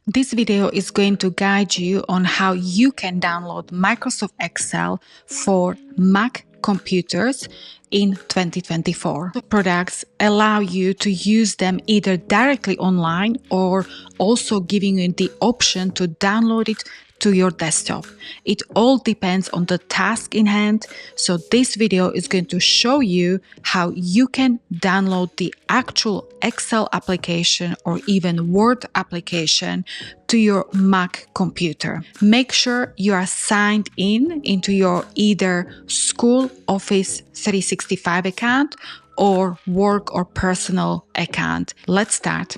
This video is going to guide you on how you can download Microsoft Excel for Mac computers in 2024. The products allow you to use them either directly online or also giving you the option to download it to your desktop. It all depends on the task in hand. So this video is going to show you how you can download the actual Excel application or even Word application to your Mac computer. Make sure you are signed into your either school Office 365 account or work or personal account. Let's start.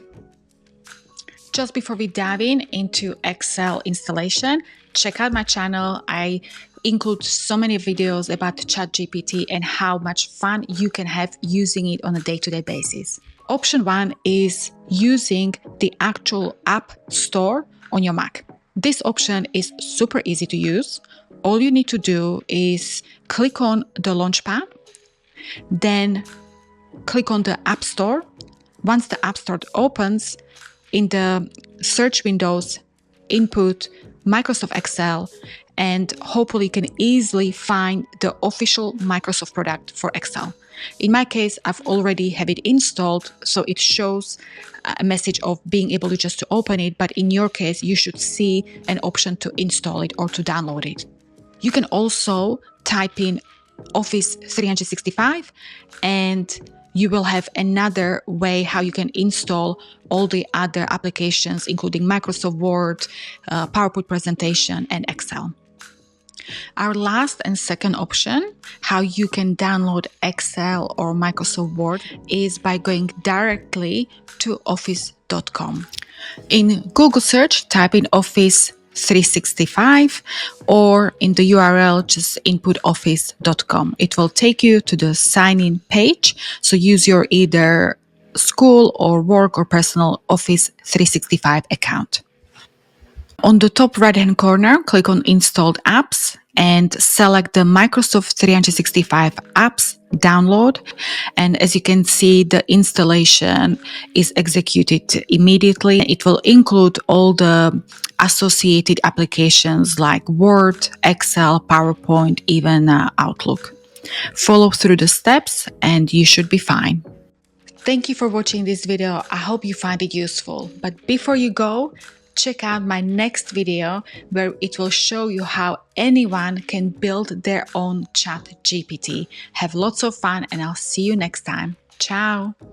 Just before we dive into Excel installation, check out my channel. I include so many videos about ChatGPT and how much fun you can have using it on a day-to-day basis. Option 1 is using the actual app store on your Mac. This option is super easy to use. All you need to do is click on the Launchpad, then click on the App Store. Once the App Store opens, in the search windows, input Microsoft Excel, and hopefully you can easily find the official Microsoft product for Excel. In my case, I've already have it installed, so it shows a message of being able to just to open it, but in your case, you should see an option to install it or to download it. You can also type in Office 365 and you will have another way how you can install all the other applications, including Microsoft Word, PowerPoint presentation, and Excel. Our last and second option, how you can download Excel or Microsoft Word, is by going directly to office.com. In Google search, type in Office 365 or in the URL just input office.com. It will take you to the sign-in page, so use your either school or work or personal Office 365 account. On the top right hand corner, click on Installed Apps and select the Microsoft 365 apps download. And as you can see, the installation is executed immediately. It will include all the associated applications like Word, Excel, PowerPoint, even Outlook. Follow through the steps and you should be fine. Thank you for watching this video. I hope you find it useful. But before you go, check out my next video where it will show you how anyone can build their own ChatGPT. Have lots of fun and I'll see you next time. Ciao!